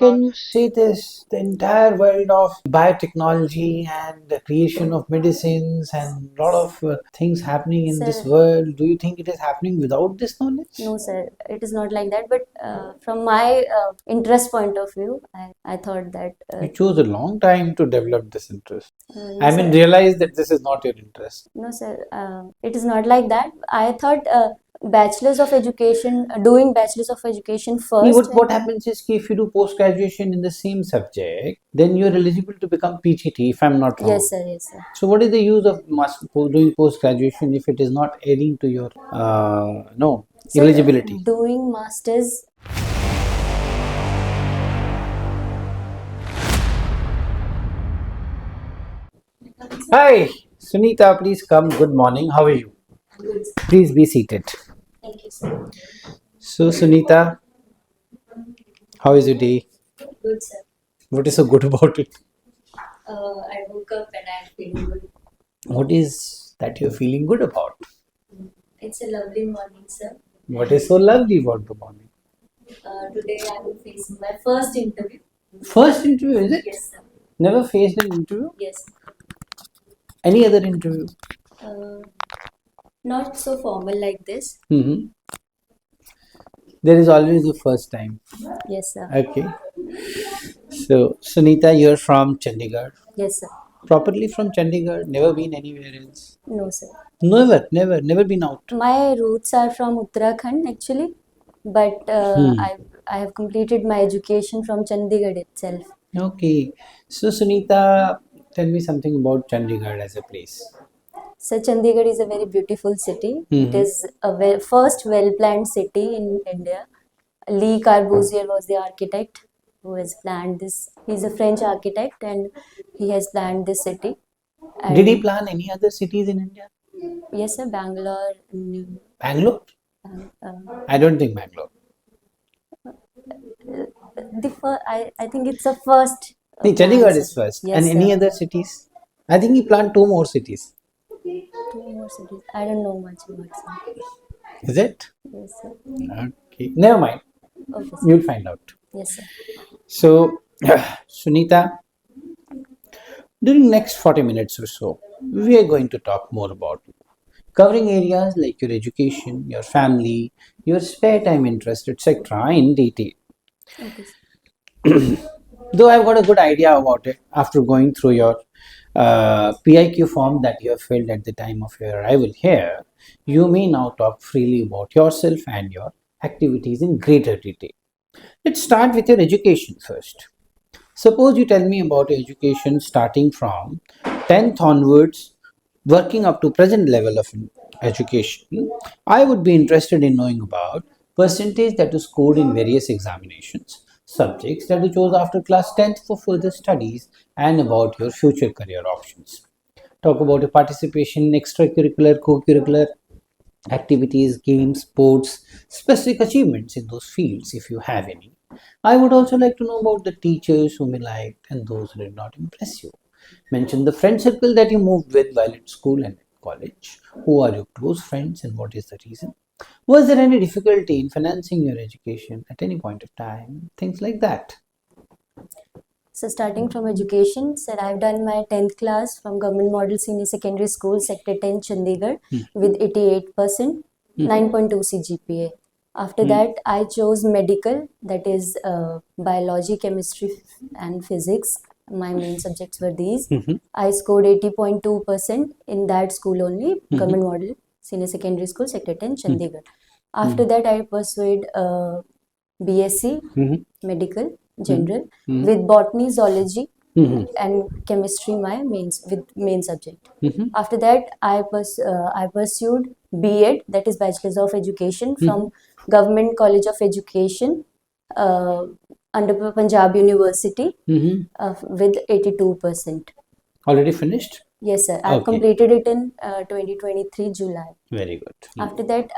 Can you say this? The entire world of biotechnology and the creation of medicines and a lot of things happening in this Sir, world. Do you think it is happening without this knowledge? no, sir, it is not like that. But from my interest point of view, I thought that You chose a long time to develop this interest. no, I mean, sir, realize that this is not your interest. no, sir, it is not like that. I thought bachelor's of education, doing bachelor's of education Nee, first. what happens is if you do post graduation in the same subject, then you're eligible to become PGT, if I'm not wrong. Yes, sir, yes, sir. So, what is the use of doing post graduation if it is not adding to your no Sir, eligibility? doing masters. Hi, Sunita, please come. Good morning. How are you? Good, sir. Please be seated. Thank you, sir. So, Sunita, how is your day? Good, sir. What is so good about it? I woke up and I'm feeling good. What is that you're feeling good about? It's a lovely morning, sir. What is so lovely about the morning? Today I will face my first interview. First interview, is it? Yes, sir. Never faced an interview? Yes. Any other interview? Uh, Not so formal like this. Mm-hmm. There is always the first time. Yes, sir. Okay. So, Sunita, you're from Chandigarh. Yes, sir. Properly from Chandigarh, never been anywhere else. No, sir. Never been out. My roots are from Uttarakhand actually, but I have completed my education from Chandigarh itself. Okay. So, Sunita, tell me something about Chandigarh as a place. So Chandigarh is a very beautiful city. It is a first well-planned city in India. Lee Corbusier was the architect who has planned this. He's a French architect and he has planned this city. Did he And plan any other cities in India? yes, sir, Bangalore. Bangalore? Uh, I don't think Bangalore. I think it's a first. Nee, Chandigarh is first. Yes, And any sir. other cities? I think he planned two more cities. Two more cities. I don't know much about it. Is it? Yes, sir. Okay. Never mind. Okay, sir. You'll find out. Yes, sir. So, Sunita, during next 40 minutes or so, we are going to talk more about you, covering areas like your education, your family, your spare time interest, etc. in detail. Okay, sir. Though I've got a good idea about it after going through your PIQ form that you have filled at the time of your arrival here, you may now talk freely about yourself and your activities in greater detail. Let's start with your education first. Suppose you tell me about your education starting from 10th onwards, working up to present level of education. I would be interested in knowing about percentage that you scored in various examinations, subjects that you chose after class 10th for further studies, and about your future career options. Talk about your participation in extracurricular, co-curricular activities, games, sports, specific achievements in those fields if you have any. I would also like to know about the teachers whom you liked and those who did not impress you. Mention the friend circle that you moved with while at school and college. Who are your close friends and what is the reason? Was there any difficulty in financing your education at any point of time? Things like that. So starting from education, sir, I've done my 10th class from Government Model Senior Secondary School, Sector 10, Chandigarh, with 88%, 9.2 CGPA. After that, I chose medical, that is biology, chemistry, and physics. My main subjects were these. I scored 80.2% in that school only, Government Model Senior Secondary School, Sector 10, Chandigarh. After that, I pursued BSc, medical, general, with botany, zoology, and chemistry my main subject. After that, I pursued B.Ed, that is Bachelor's of Education, from Government College of Education under Punjab University with 82%. Already finished? Yes, sir. I've completed it in 2023 July. Very good. After that,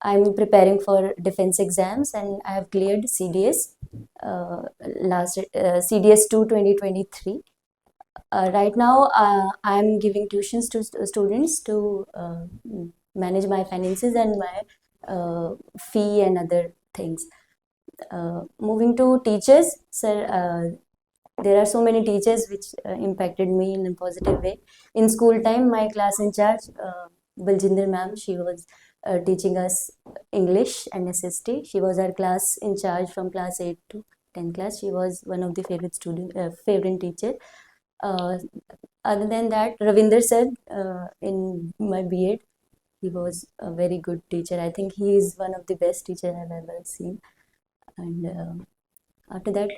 I'm preparing for defense exams and I have cleared CDS CDS 2 2023. Right now, I'm giving tuitions to students to manage my finances and my fee and other things. Moving to teachers, sir, there are so many teachers which impacted me in a positive way. In school time, my class in charge, Baljinder ma'am, she was teaching us English and SST. She was our class in charge from class 8 to 10th class. She was one of the favorite teacher. Uh, Other than that, Ravinder sir, in my B.Ed, he was a very good teacher. I think he is one of the best teacher I've ever seen. And after that,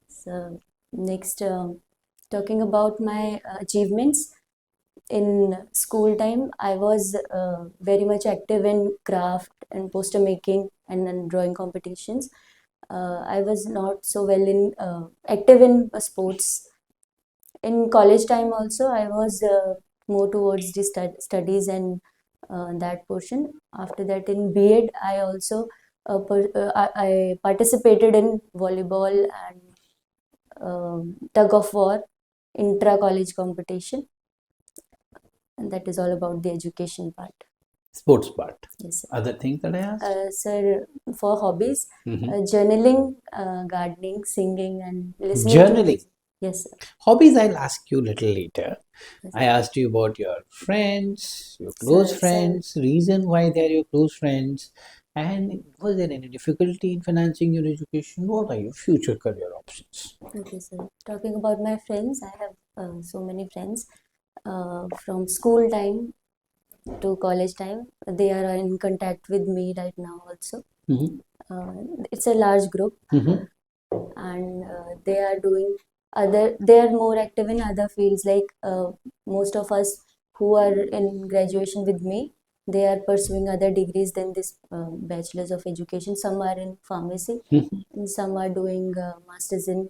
so next, talking about my achievements in school time, I was very much active in craft and poster making and then drawing competitions. I was not so well in active in sports. In college time also, I was more towards the studies and that portion. After that, in B.Ed, I also I participated in volleyball and tug of war intra college competition, and that is all about the education part. Sports part. Yes, sir. Other things that I asked? Sir, for hobbies, Mhm. journaling, gardening, singing, and listening Journaling. to. Yes, sir. Hobbies, I'll ask you a little later. Yes, I asked you about your friends, your sir. close Sir, friends, reason why they're your close friends, and was there any difficulty in financing your education? What are your future career options? okay, sir. Talking about my friends, I have so many friends from school time to college time. They are in contact with me right now also. Mhm. It's a large group, Mhm. and they are doing they are more active in other fields, like most of us who are in graduation with me, they are pursuing other degrees than this bachelor's of education. Some are in pharmacy, Mhm. and some are doing masters in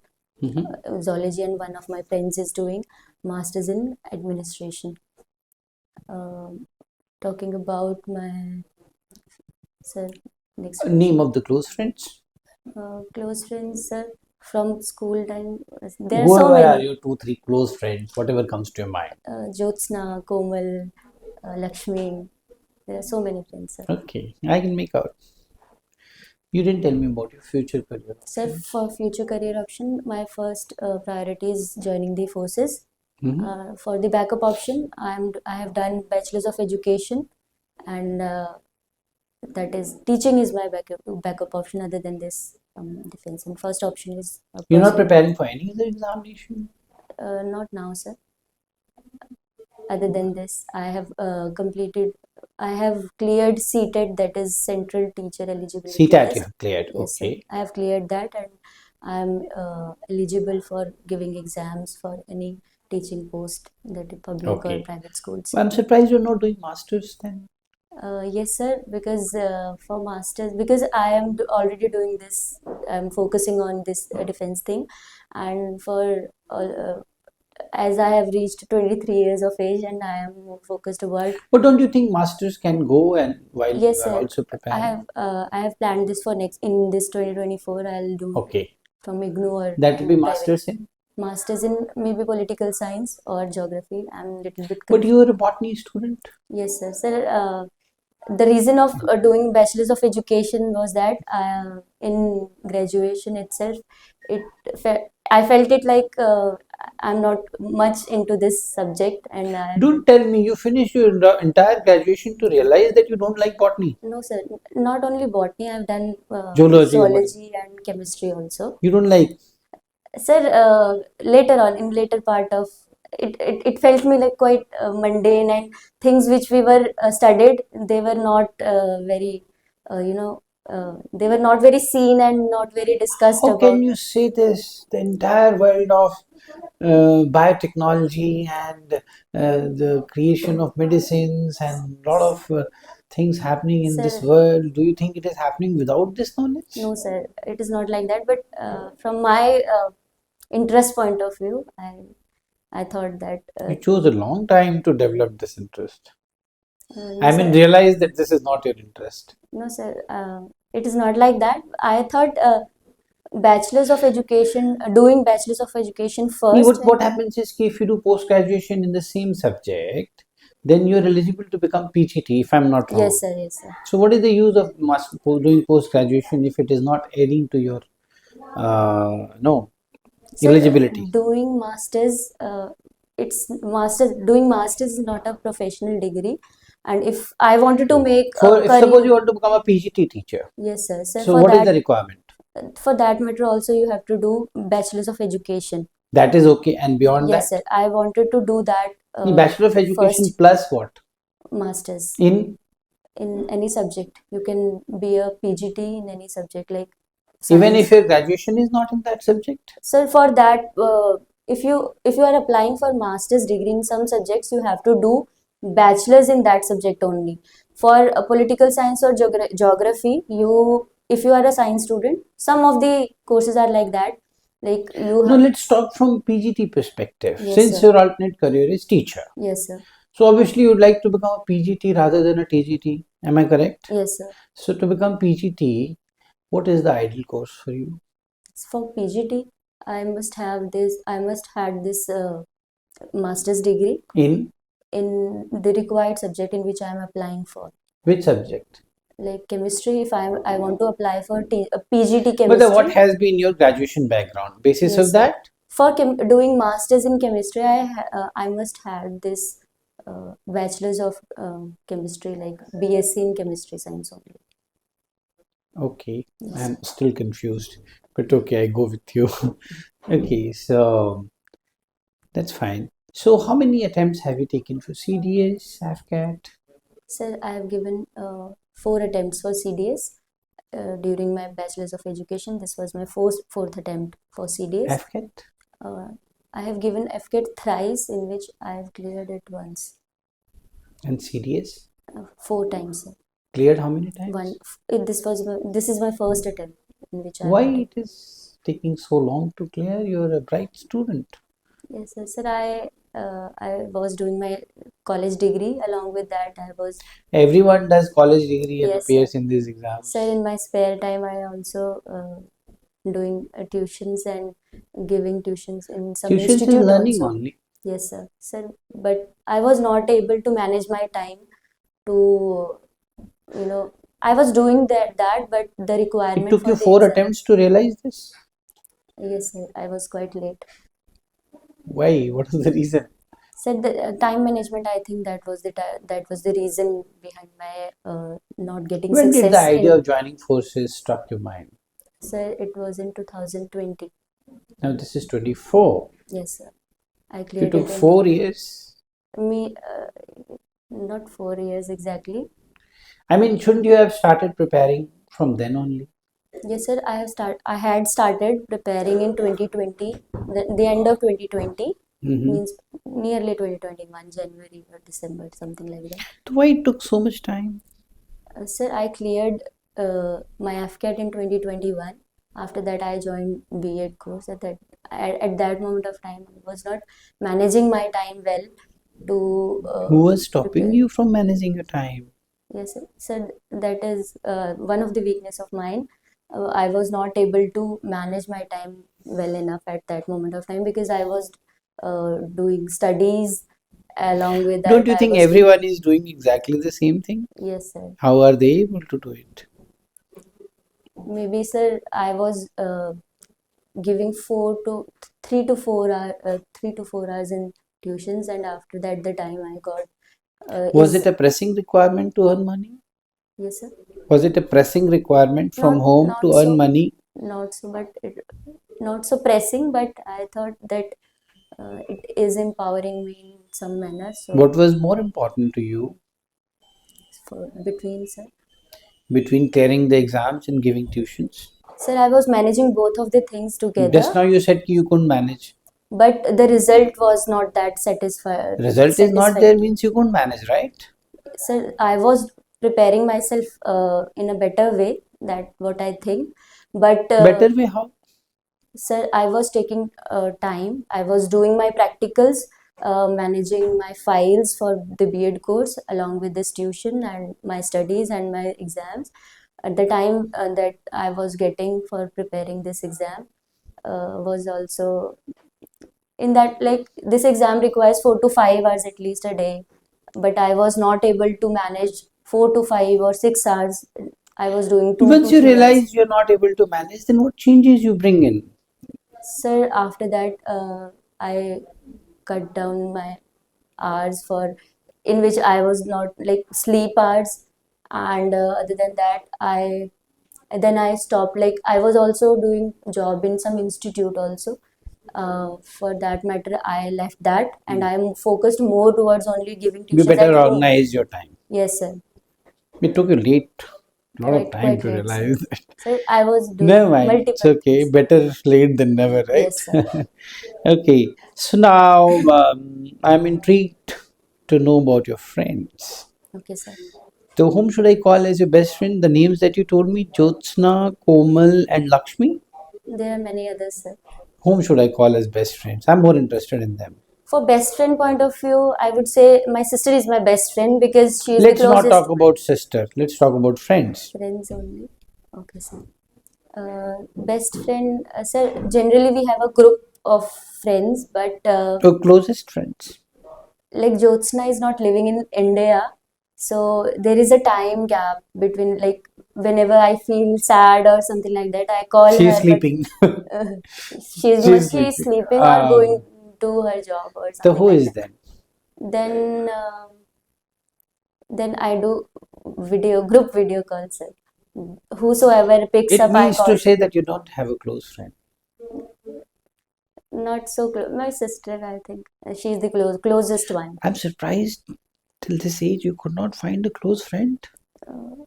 Mhm. zoology, and one of my friends is doing masters in administration. um, Talking about my, sir, next Name of the close friends? close friends, sir, from school time. There are so Whoever are many. your 2, 3 close friends, whatever comes to your mind. Jyotsna, Komal, Lakshmi. There are so many friends, sir. Okay, I can make out. You didn't tell me about your future career Sir, options. for future career option, my first priority is joining the forces. Mhm. For the backup option, I have done bachelor's of education, and that is teaching is my backup option other than this defense. And first option is You're not pursuing. preparing for any other examination? Not now, sir. Other than this, I have I have cleared CTET, that is Central Teacher Eligibility CTAT you Test. have cleared. Yes, sir. Okay. I have cleared that, and I am eligible for giving exams for any teaching post, that is public or Okay. private schools. I'm surprised you're not doing masters then. Yes, sir, because for masters, because I am already doing this, I'm focusing on this defense thing, and for as I have reached 23 years of age, and I am more focused about. But don't you think masters can go and while you Yes, are sir. also preparing? I have planned this for next in this 2024. I'll do Okay. from IGNOU or That will be private. masters in. Masters in maybe political science or geography. I'm a little bit But confused. you are a botany student. Yes, sir. Sir, the reason of doing bachelor's of education was that in graduation itself, I felt it like I'm not much into this subject, and Don't tell me you finished your entire graduation to realize that you don't like botany. no, sir. Not only botany, I've done Zoology or whatever. zoology and chemistry also. You don't like. Sir, later on, in later part of it felt me like quite mundane, and things which we were studied, they were not very, they were not very seen and not very discussed How about. can you say this? The entire world of biotechnology and the creation of medicines and a lot of things happening in this Sir, world. Do you think it is happening without this knowledge? no, sir, it is not like that. But from my interest point of view, I thought that You chose a long time to develop this interest. no, I mean, sir. realize that this is not your interest. No, sir. It is not like that. I thought bachelor's of education, doing bachelor's of education See, first. what happens is if you do post graduation in the same subject, then you're eligible to become PGT if I'm not wrong. Yes, sir. Yes, sir. So what is the use of doing post graduation if it is not adding to your no Sir, eligibility? doing masters, it's masters. Doing masters is not a professional degree, and if I wanted to make For a if career, suppose you want to become a PGT teacher, yes, sir. So so what is the requirement? for that matter, also you have to do bachelor's of education. That is okay, and beyond Yes, that, sir. I wanted to do that. Bachelor of Education First plus what masters in in any subject. You can be a PGT in any subject, like even science. if your graduation is not in that subject. So for that, if you are applying for master's degree in some subjects, you have to do bachelor's in that subject only. For political science or geography, if you are a science student, some of the courses are like that. Like you No, have, let's talk from PGT perspective. yes, Since sir. your alternate career is teacher, Yes, sir. so obviously you'd like to become a PGT rather than a TGT. Am I correct? Yes, sir. So to become PGT, what is the ideal course for you? For PGT, I must have this. I must had this master's degree In in the required subject in which I am applying for. which subject? Like chemistry, if I want to apply for PGT But chemistry. what has been your graduation background? Basis Yes, of sir. that? For doing masters in chemistry, I must have this bachelor's of chemistry, like BSc in chemistry science only. Okay, Yes. I'm still confused, but okay, I go with you. Okay, so that's fine. So how many attempts have you taken for CDS, AFCAT? Sir, I have given 4 attempts for CDS during my bachelor's of education. This was my fourth attempt for CDS. AFCAT? I have given FCAT thrice, in which I have cleared it once. And CDS? 4 times, sir. Cleared how many times? This is my first attempt in which I Why have. it is taking so long to clear? You're a bright student. Yes, sir. Sir, I was doing my college degree. Along with that, I was. Everyone does college degree and Yes, appears sir. in these exams. Sir, in my spare time, I also doing tuitions and giving tuitions in some Tuitions is institute learning also. only. Yes, sir. Sir, but I was not able to manage my time to, I was doing that, but the It requirement took for you the 4 exam. attempts to realize this. Yes, sir. I was quite late. Why? What is the reason? Said the time management. I think that was the reason behind my not getting When did the success idea in. of joining forces struck your mind? Sir, it was in 2020. Now this is 24. Yes, sir. I You cleared took it in 4 years. me. Not 4 years exactly. I mean, shouldn't you have started preparing from then only? Yes, sir. I had started preparing in 2020, the end of 2020, means nearly 2021, January or December, something like that. So why it took so much time? Sir, I cleared my AFCAT in 2021. After that, I joined B.Ed course. At that moment of time, I was not managing my time well to Who was stopping prepare. you from managing your time? Yes, sir. Sir, that is one of the weakness of mine. I was not able to manage my time well enough at that moment of time because I was doing studies. Along with Don't that, you I think was everyone is doing exactly the same thing? yes, sir. How are they able to do it? Maybe, sir, I was giving 3 to 4 hours in tuitions, and after that, the time I got Was is. it a pressing requirement to earn money? Yes, sir. Was it a pressing requirement from home Not to earn so, money? not so pressing, but I thought that it is empowering me in some manner. So What was more important to you between, sir. between clearing the exams and giving tuitions? Sir, I was managing both of the things together. Just now you said you couldn't manage. But the result was not that satisfied. Result is not there means you couldn't manage, right? Sir, I was preparing myself in a better way. That what I think. But Better way how? sir, I was taking time. I was doing my practicals, managing my files for the B.Ed course along with this tuition and my studies and my exams. At the time that I was getting for preparing this exam was also in that, like, this exam requires 4 to 5 hours at least a day but I was not able to manage 4 to 5 or 6 hours. I was doing 2 Once to you 3 hours. realize you're not able to manage, then what changes you bring in? Sir, after that, I cut down my hours for in which I was not like sleep hours, and other than that, I stopped. Like I was also doing job in some institute also. For that matter, I left that, and I'm focused more towards only giving You tuitions at better home. organize your time. Yes, sir. It took you a lot of time Quite to late, sir. realize that. So I was doing Never mind, it's multiple okay. things. Better late than never, right? Yes, sir. Okay, so now I'm intrigued to know about your friends. Okay, sir. So, whom should I call as your best friend? The names that you told me, Jyotsna, Komal, and Lakshmi? There are many others, sir. Whom should I call as best friends? I'm more interested in them. For best friend point of view, I would say my sister is my best friend because she is the Let's not closest talk about sister. Let's talk about friends. friends only. Okay, sir. Best friend, sir. Generally, we have a group of friends, but Your closest friends. like Jyotsna is not living in India, so there is a time gap between like whenever I feel sad or something like that, I call She's her, but sleeping. uh, she's She's mostly sleeping. sleeping or going to her job or So, something who like is that. then? Then then I do group video calls. Sir. Whosoever picks It up, I means to call. say that you don't have a close friend. Not so close. My sister, I think she's the closest one. I'm surprised till this age you could not find a close friend. Uh,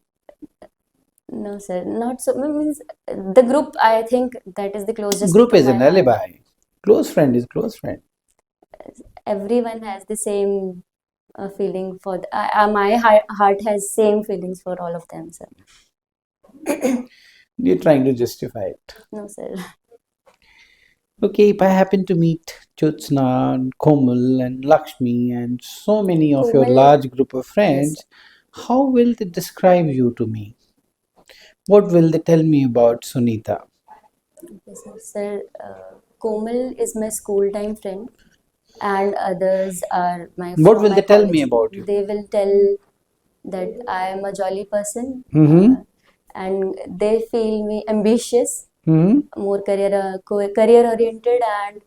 no, sir, not so. Means the group. I think that is the closest Group to is my an heart. alibi. Close friend is close friend. Everyone has the same feeling for. My heart has same feelings for all of them, sir. You're trying to justify it. No, sir. Okay, if I happen to meet Jyotsna, and Komal, and Lakshmi, and so many of your Komal, large group of yes, sir. friends, how will they describe you to me? What will they tell me about Sunita? Yes, sir. Sir, Komal is my school time friend, and others are my What from will my they tell me college. about you? They will tell that I am a jolly person, Mm-hmm. and they feel me ambitious, Mm-hmm. more career oriented, and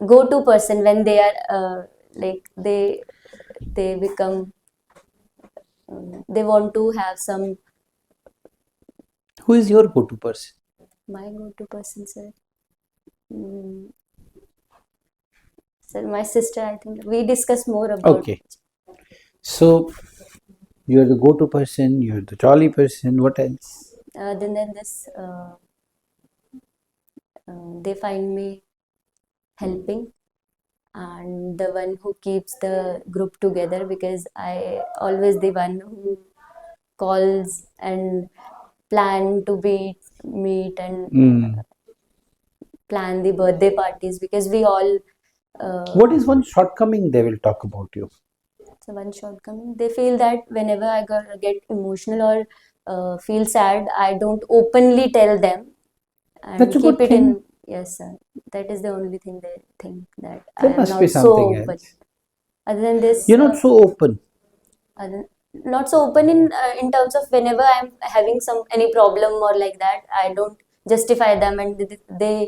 go to person when they are like they become they want to have some Who is your go-to person? my go to person, sir. Mm, sir, my sister. I think we discuss more about. Okay, so you're the go-to person, you're the jolly person, what else? Then this they find me helping and the one who keeps the group together because I always the one who calls and plan to meet and Mm. plan the birthday parties because we all What is one shortcoming they will talk about you? it's a one shortcoming. They feel that whenever get emotional or feel sad, I don't openly tell them That's and a keep good it thing. in. Yes, sir. That is the only thing they think that I There am must be not so something open. else. Other than this, You're not so open. other, not so open in terms of whenever I'm having some any problem or like that, I don't justify them and they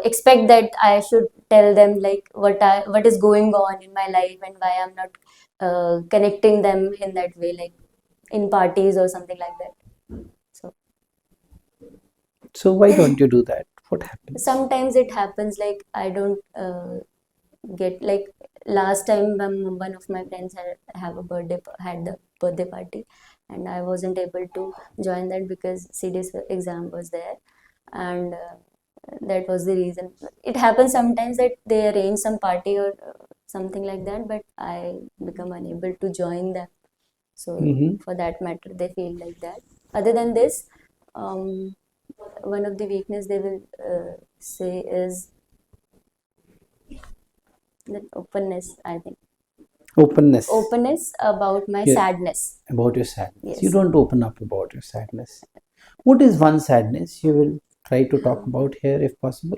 expect that I should tell them like what is going on in my life and why I'm not connecting them in that way, like in parties or something like that. So So why don't you do that? What happens? sometimes it happens like I don't get like last time one of my friends had the birthday party and I wasn't able to join that because CD's exam was there and that was the reason. It happens sometimes that they arrange some party or something like that, but I become unable to join them. So Mm-hmm. for that matter, they feel like that. Other than this, um, one of the weakness they will say is that openness. I think Openness. openness about my Yeah, sadness. about your sadness. You Yes, sir. don't open up about your sadness. What is one sadness you will try to talk about here if possible?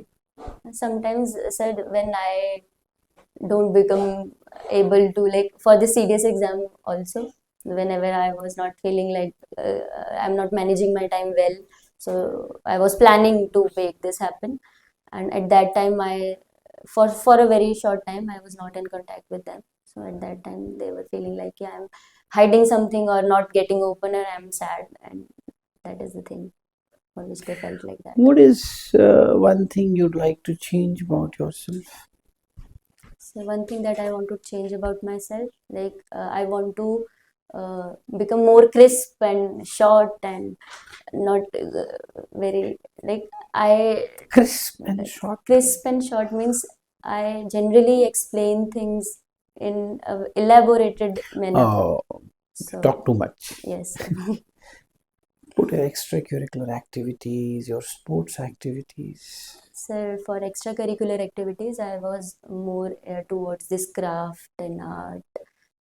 Sometimes said when I don't become able to, like, for the CDS exam also, whenever I was not feeling like I'm not managing my time well, so I was planning to make this happen. And at that time, for a very short time, I was not in contact with them. So at that time, they were feeling like, yeah, I'm hiding something or not getting open, and I'm sad, and that is the thing for which they felt like that. What is one thing you'd like to change about yourself? So one thing that I want to change about myself, like I want to become more crisp and short and not very, like, I Crisp and short. crisp and short means I generally explain things in a elaborated manner. Oh, So talk too much. yes, What are extracurricular activities, your sports activities? so for extracurricular activities, I was more towards this craft and art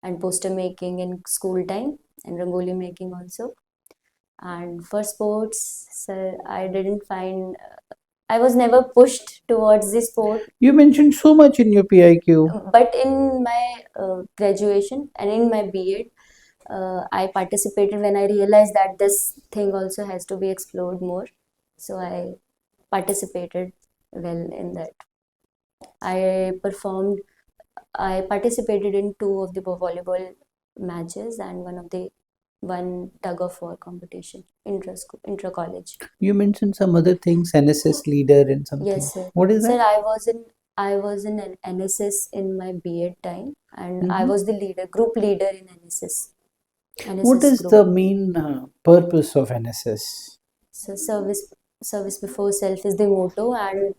and poster making in school time and rangoli making also. And for sports, so I didn't find, I was never pushed towards the sport. You mentioned so much in your PIQ. But in my graduation and in my B.Ed, I participated when I realized that this thing also has to be explored more. So I participated well in that. I performed, I participated in two of the volleyball matches and one tug of war competition, intra college. You mentioned some other things, NSS leader and something. Yes, sir. What is Sir, that? I was in an NSS in my B.Ed time, and I was the leader, group leader in NSS. What NSS is group. the main purpose of NSS? So service before self is the motto, and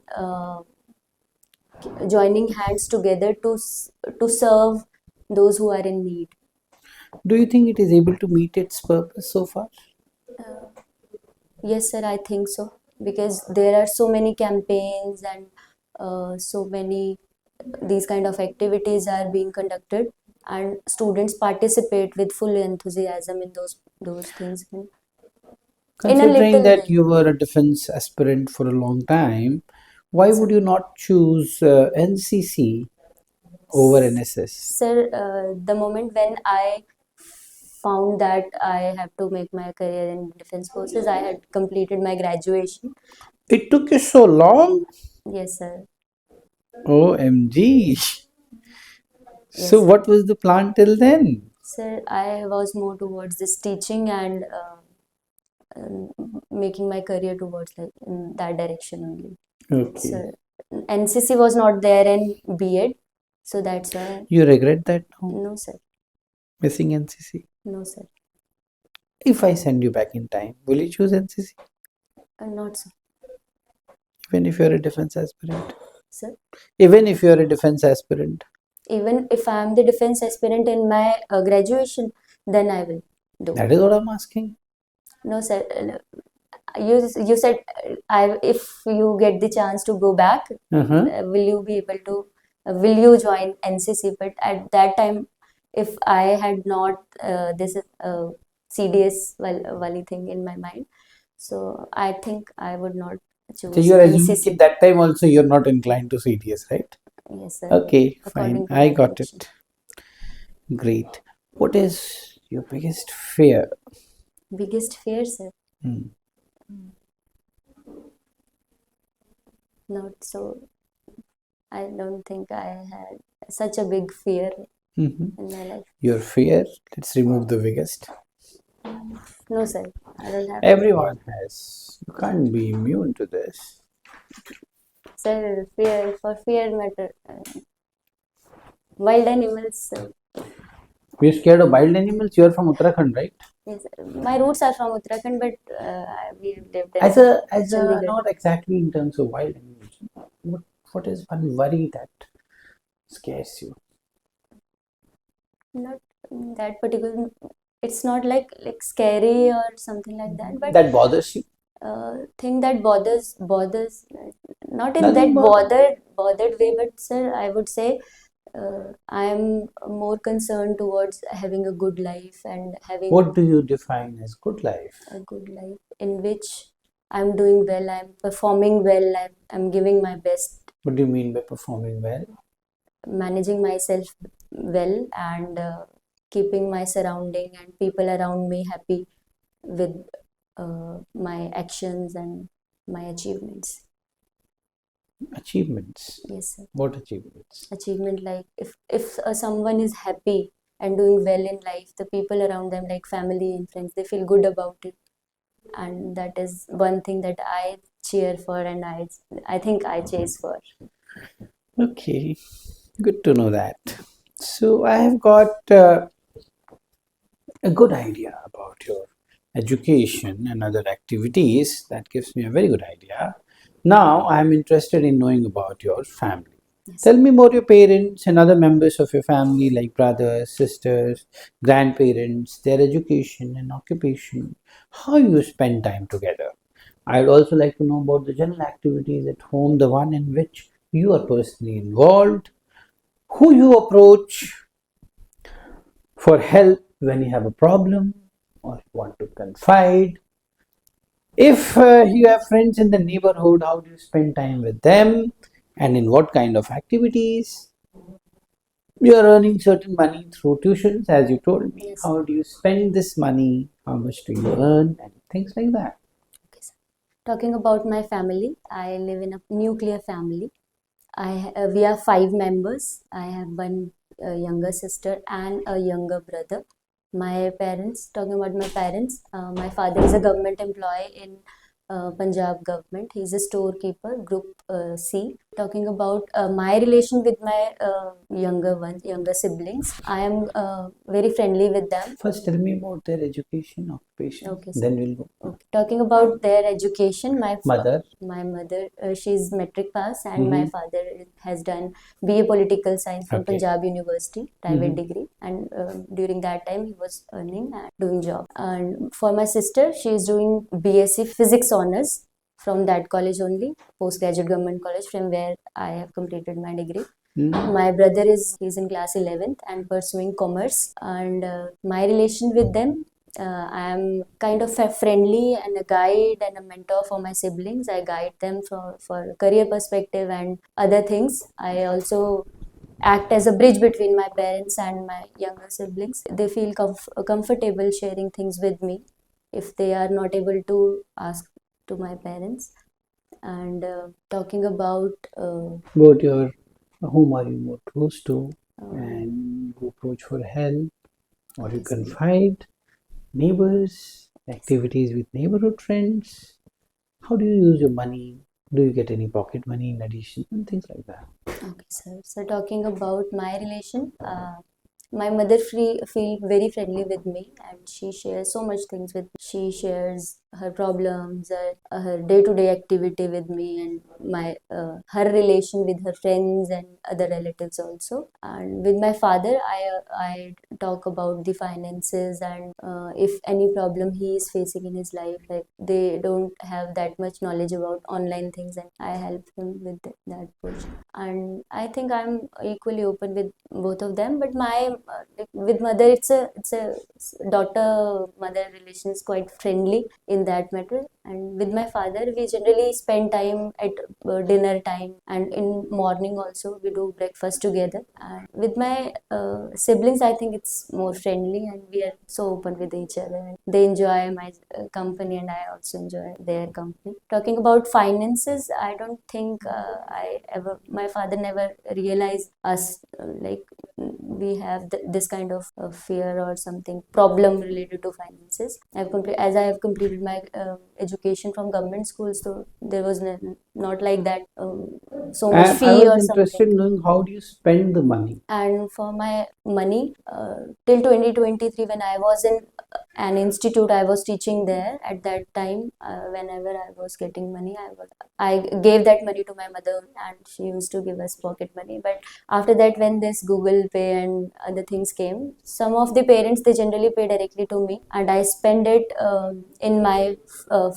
joining hands together to serve those who are in need. Do you think it is able to meet its purpose so far? Yes, sir, I think so, because there are so many campaigns and so many these kind of activities are being conducted, and students participate with full enthusiasm in those things in a Considering little that way. you were a defense aspirant for a long time, why Yes, would sir. you not choose NCC over NSS? Sir, the moment when I found that I have to make my career in defense forces, I had completed my graduation. It took you so long? Yes, sir. OMG. So, Yes, sir. what was the plan till then? Sir, I was more towards this teaching and um, making my career towards, like, in that direction only. Okay. So NCC was not there in B.Ed, so that's why. You regret that now? No, sir. Missing NCC? No, sir. If I send you back in time, will you choose NCC? Not so, Even if you're a defense aspirant? sir. Even if you're a defense aspirant? Even if I am the defense aspirant in my graduation, then I will do. That is what I'm asking. No, sir. You said, if you get the chance to go back, will you be able to? Will you join NCC? But at that time, if I had not this CDS wali thing in my mind, so I think I would not So choose you're assuming NCC. at that time also you're not inclined to CDS, right? Yes, sir. Okay, fine. According to I my got direction. it. Great. What is your biggest fear? Biggest fear, sir. Hmm. Not so. I don't think I had such a big fear Mhm. in my life. Your fear? Let's remove the biggest. No, sir. I don't have. Everyone has. You can't be immune to this. Sir, fear matter. Wild animals. We're scared of wild animals. You're from Uttarakhand, right? Yes, my roots are from Uttarakhand, but we have lived in As a Chandigarh. not exactly in terms of wild animals. What is one worry that scares you? Not that particular. It's not like scary or something like that, but That bothers you? thing that bothers, not in Nothing that bothers. bothered way, but sir, I would say I am more concerned towards having a good life and having What do you define as good life? a good life in which I'm doing well, I'm performing well, I'm giving my best. What do you mean by performing well? managing myself well and keeping my surrounding and people around me happy with my actions and my achievements. Achievements. Yes, sir. What achievements? Achievement, like if someone is happy and doing well in life, the people around them, like family and friends, they feel good about it, and that is one thing that I cheer for and I think I chase for. Okay, good to know that. So I have got a good idea about your education and other activities. That gives me a very good idea. Now I am interested in knowing about your family. Yes. Tell me about your parents and other members of your family, like brothers, sisters, grandparents, their education and occupation, how you spend time together. I'd also like to know about the general activities at home, the one in which you are personally involved, who you approach for help when you have a problem or want to confide. If you have friends in the neighborhood, how do you spend time with them and in what kind of activities? You are earning certain money through tuitions, as you told me. Yes. How do you spend this money? How much do you earn? And things like that. Okay, sir. Talking about my family, I live in a nuclear family. We are 5 members. I have one younger sister and a younger brother. My parents, talking about my parents, my father is a government employee in Punjab government. He's a storekeeper, Group C. Talking about my relation with my younger siblings, I am very friendly with them. First, tell me about their education, occupation. Okay, sir. Then we'll go. Okay. Talking about their education, Mother. my mother, she's metric pass, and my father has done BA Political Science from Okay. Punjab University, private degree, and during that time he was earning and doing job. And for my sister, she is doing BSc Physics honors from that college only, postgraduate government college, from where I have completed my degree. My brother he's in class 11th and pursuing commerce, and my relation with them, I am kind of a friendly and a guide and a mentor for my siblings. I guide them for career perspective and other things. I also act as a bridge between my parents and my younger siblings. They feel comfortable sharing things with me if they are not able to ask to my parents. And talking about About your whom are you more close to and you approach for help or you confide, neighbors, activities with neighborhood friends. How do you use your money? Do you get any pocket money in addition and things like that? Okay, sir. So talking about my relation, my mother feel very friendly with me, and she shares so much things with me. She shares her problems, her day-to-day activity with me, and my her relation with her friends and other relatives also. And with my father, I talk about the finances and if any problem he is facing in his life, like they don't have that much knowledge about online things, and I help him with that portion. And I think I'm equally open with both of them, but my with mother, it's a daughter mother relation is quite friendly in that matter. And with my father, we generally spend time at dinner time, and in morning also we do breakfast together. And with my siblings, I think it's more friendly, and we are so open with each other, and they enjoy my company and I also enjoy their company. Talking about finances, I don't think my father never realized us like we have this kind of fear or something problem related to finances. As I have completed my education from government schools, so there was not like that so much And I fee was or interested something. in knowing how do you spend the money? And for my money, till 2023, when I was in an institute, I was teaching there. At that time, whenever I was getting money, I gave that money to my mother, and she used to give us pocket money. But after that, when this Google Pay and other things came, some of the parents, they generally pay directly to me, and I spend it in my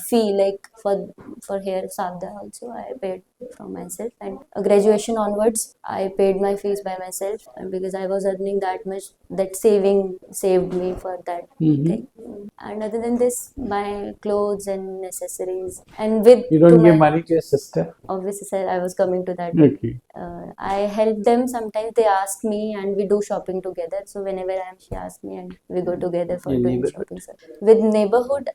fee, like for here SAVDA also I paid from myself. and graduation onwards, I paid my fees by myself, and because I was earning that much, that saved me for that thing. And other than this, my clothes and necessaries, and with You to don't give my money to your sister? obviously, sir, I was coming to that. Okay. I help them sometimes. They ask me, and we do shopping together. So whenever she asks me, and we go together for In doing neighborhood? shopping, sir. With neighborhood,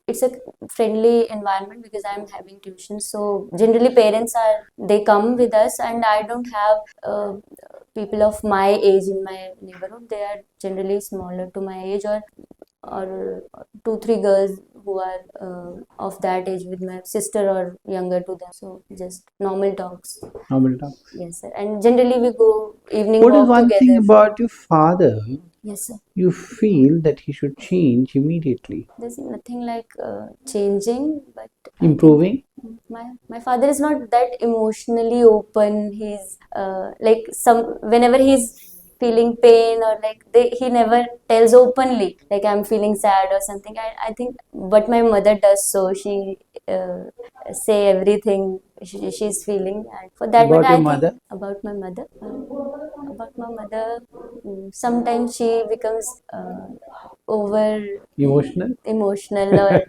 it's a friendly environment because I'm having tuition. So generally, parents they come with us, and I don't have people of my age in my neighborhood. They are generally smaller to my age, or two three girls who are of that age with my sister or younger to them. So just normal talks. Normal talk. Yes, sir. And generally we go evening What is walk one thing together. about your father Yes, sir. you feel that he should change immediately? There's nothing like changing, but I think Improving? my father is not that emotionally open. He's like whenever he's feeling pain, or like he never tells openly like I'm feeling sad or something. I think, but my mother does, so she uh, say everything she's feeling, and for that matter About your I think mother? about my mother, sometimes she becomes over Emotional? emotional, or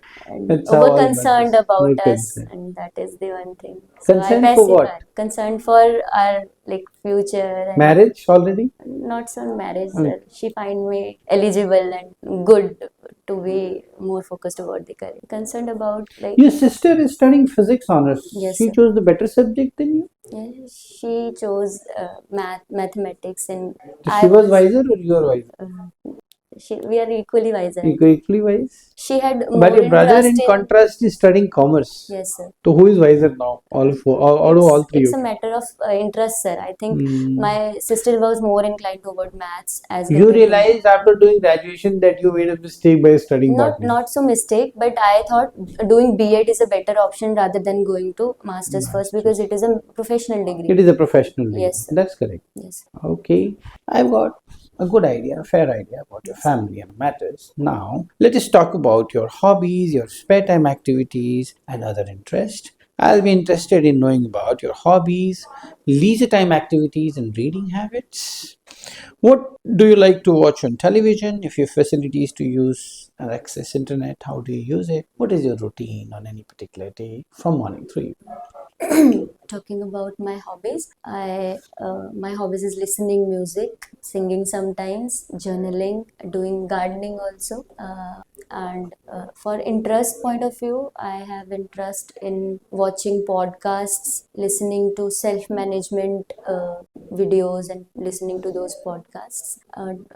That's how over all concerned mothers about more us, concerned. and that is the one thing. So I Concerned for pacify, what? concerned for our like future, and Marriage already? not so marriage. Okay. She find me eligible and good to be more focused about the career. Concerned about like Your sister is studying physics honors. yes, She sir. chose the better subject than you? Yeah, she chose mathematics, and So I she was was wiser or you are wiser? we are equally wiser. I think Equally wise? she had But more your brother, interest in in. contrast, is studying commerce. Yes, sir. So who is wiser now? All four, out of all three It's a of you? matter of interest, sir. I think Hmm. my sister was more inclined toward maths as You compared to me. realized after doing graduation that you made a mistake by studying Not botany. not so mistake, but I thought doing B.Ed is a better option rather than going to masters first, because it is a professional degree. It is a professional degree. Yes, sir. That's correct. Yes. Okay, I've got a good idea, a fair idea about your Yes. family and matters. Now, let us talk about your hobbies, your spare time activities, and other interests. I'll be interested in knowing about your hobbies, leisure time activities, and reading habits. What do you like to watch on television? If you have facilities to use and access internet, how do you use it? What is your routine on any particular day from morning through evening? Talking about my hobbies, my hobbies is listening music, singing sometimes, journaling, doing gardening also, and for interest point of view, I have interest in watching podcasts, listening to self management videos, and listening to those podcasts, and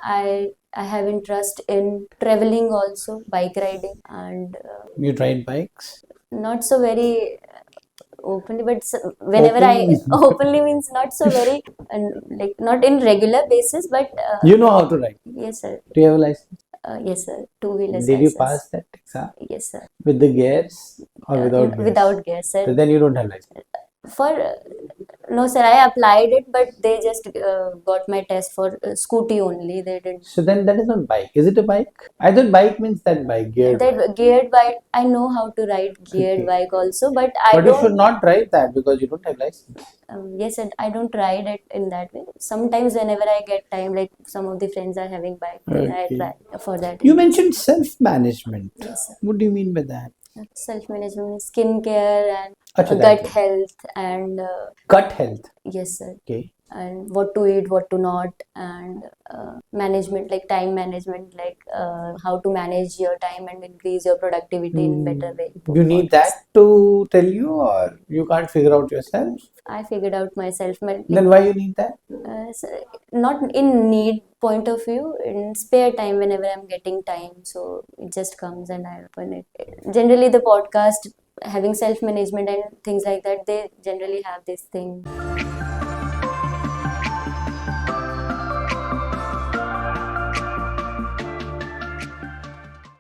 I have interest in traveling also, bike riding, and You ride bikes? not so very openly, but whenever I Openly. openly means not so very, like not in regular basis, but You know how to ride. yes, sir. Do you have a license? Yes, sir. Two-wheelers Did you license. pass that exam? Yes, sir. With the gears or without gears? Without gas, So sir. then you don't have license. For no, sir. I applied it, but they just got my test for scooty only. They didn't. So then that is not bike. Is it a bike? I thought bike means that bike, geared bike. That geared bike, I know how to ride geared Okay. bike also, but I But you should don't. not drive that because you don't have license. Yes, and I don't ride it in that way. Sometimes whenever I get time, like some of the friends are having bike, then I Okay. try for that. You mentioned self-management. Yes, sir. What do you mean by that? Self-management, skincare, and Acha, gut that. health, and Gut health. yes, sir. Okay. And what to eat, what to not, and management, like time management, like how to manage your time and increase your productivity in better way. You need that to tell you, or you can't figure out yourself? I figured out myself, like, Then why you need that? so not in need point of view, in spare time whenever I'm getting time, so it just comes and I open it. Generally, the podcast having self management and things like that, they generally have this thing.